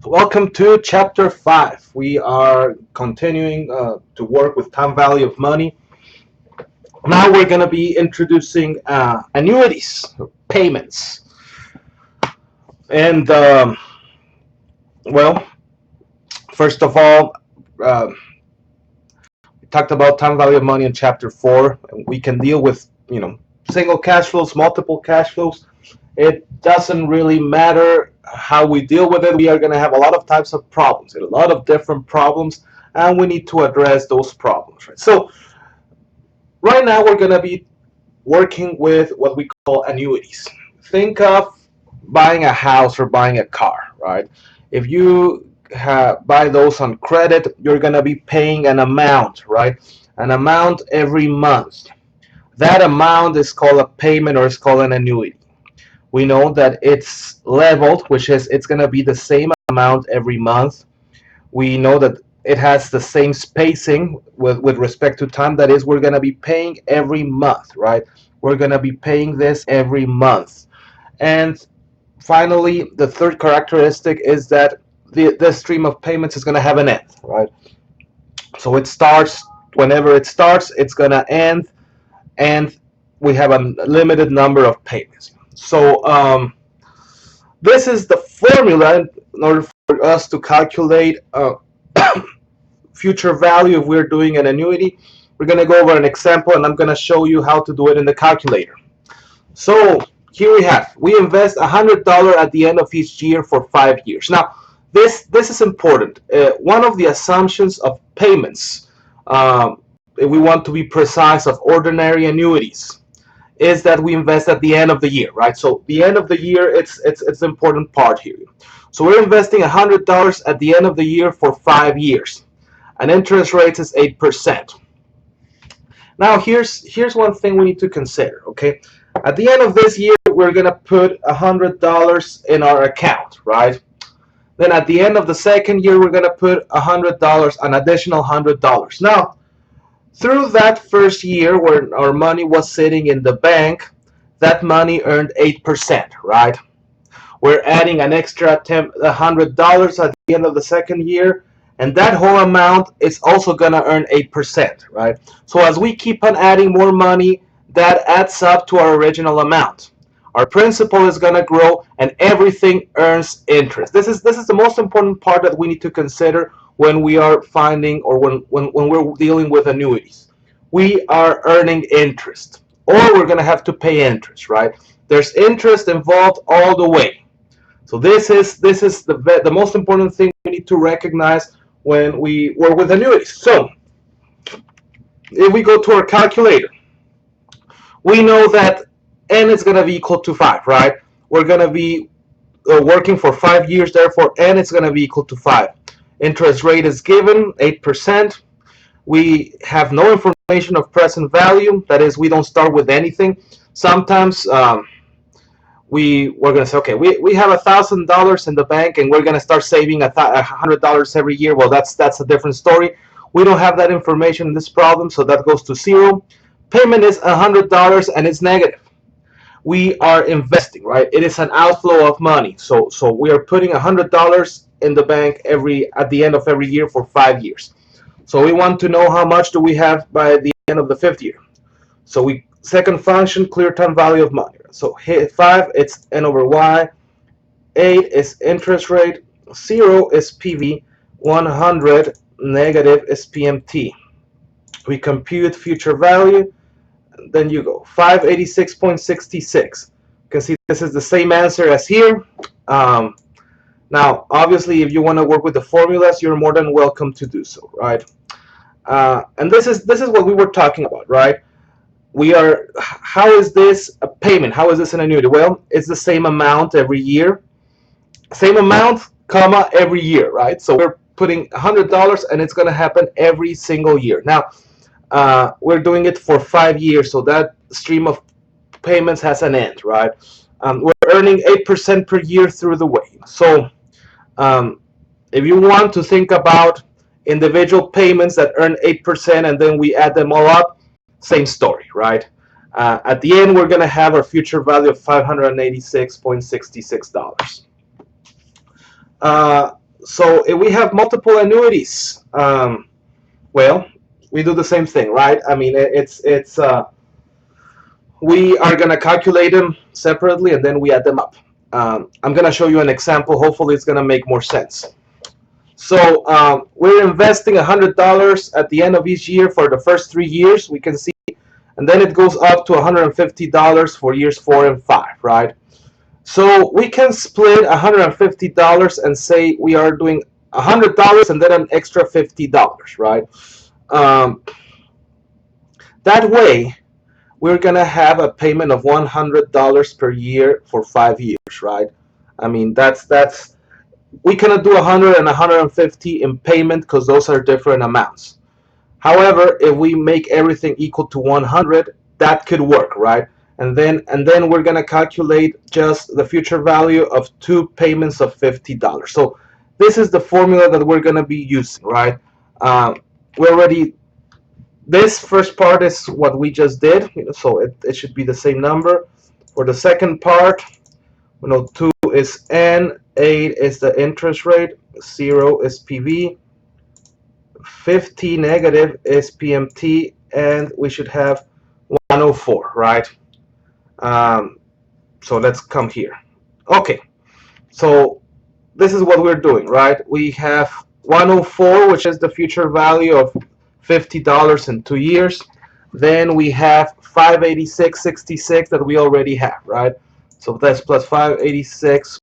Welcome to Chapter 5. We are continuing to work with time value of money. Now we're going to be introducing annuities, payments. And, well, first of all, uh, we talked about time value of money in Chapter 4. We can deal with, single cash flows, multiple cash flows. It doesn't really matter how we deal with it. We are going to have a lot of types of problems, a lot of different problems, and we need to address those problems. Right? So right now we're going to be working with what we call annuities. Think of buying a house or buying a car, right? If you buy those on credit, you're going to be paying an amount, right? An amount every month. That amount is called a payment or it's called an annuity. We know that it's leveled, which is it's going to be the same amount every month. We know that it has the same spacing with respect to time. That is, we're going to be paying every month, right? We're going to be paying this every month. And finally, the third characteristic is that the stream of payments is going to have an end, right? So it starts whenever it starts, it's going to end, and we have a limited number of payments. So this is the formula in order for us to calculate future value if we're doing an annuity. We're going to go over an example, and I'm going to show you how to do it in the calculator. So here we invest $100 at the end of each year for 5 years. Now, this is important. One of the assumptions of payments, if we want to be precise, of ordinary annuities, is that we invest at the end of the year, right? So the end of the year, it's the important part here. So we're investing $100 at the end of the year for 5 years. And interest rate is 8%. Now here's one thing we need to consider, okay? At the end of this year, we're gonna put $100 in our account, right? Then at the end of the second year, we're gonna put $100, an additional $100. Now, through that first year where our money was sitting in the bank, that money earned 8%, right? We're adding an extra $100 at the end of the second year, and that whole amount is also going to earn 8%, right? So as we keep on adding more money, that adds up to our original amount. Our principal is going to grow, and everything earns interest. This is the most important part that we need to consider when we are finding or when we're dealing with annuities. We are earning interest, or we're going to have to pay interest, right? There's interest involved all the way. So this is the most important thing we need to recognize when we work with annuities. So if we go to our calculator, we know that n is going to be equal to 5, right? We're going to be working for 5 years, therefore n is going to be equal to 5. Interest rate is given, 8%. We have no information of present value. That is, we don't start with anything. Sometimes we're going to say, okay, we have $1,000 in the bank and we're going to start saving $100 every year. Well, that's a different story. We don't have that information in this problem, so that goes to 0. Payment is $100 and it's negative. We are investing, right? It is an outflow of money. So we are putting $100 in the bank at the end of every year for 5 years. So we want to know how much do we have by the end of the 5th year. So second function, clear time value of money. So 5, it's n over y. 8 is interest rate. 0 is PV. 100 negative is PMT. We compute future value. Then you go 586.66. You can see this is the same answer as here. Now, obviously, if you want to work with the formulas, you're more than welcome to do so, right? And this is what we were talking about, right? How is this a payment? How is this an annuity? Well, it's the same amount every year. Same amount, comma, every year, right? So we're putting $100 and it's going to happen every single year. Now, we're doing it for 5 years, so that stream of payments has an end, right? We're earning 8% per year through the way. So if you want to think about individual payments that earn 8% and then we add them all up, same story, right? At the end, we're going to have our future value of $586.66. So if we have multiple annuities, well, we do the same thing, right? I mean, we are gonna calculate them separately and then we add them up. I'm gonna show you an example. Hopefully, it's gonna make more sense. So we're investing $100 at the end of each year for the first 3 years. We can see, and then it goes up to $150 for years 4 and 5, right? So we can split $150 and say we are doing $100 and then an extra $50, right? Um, that way, we're gonna have a payment of $100 per year for 5 years, right? I mean, that's we cannot do 100 and 150 in payment because those are different amounts. However, if we make everything equal to 100, that could work, right? And then we're gonna calculate just the future value of 2 payments of $50. So this is the formula that we're gonna be using, right? We already This first part is what we just did, so it should be the same number. For the second part, 2 is N, 8 is the interest rate, 0 is PV, 50 negative is PMT, and we should have 104, right? So let's come here. Okay, so this is what we're doing, right? We have 104, which is the future value of $50 in 2 years. Then we have 586.66 that we already have, right? So that's plus 586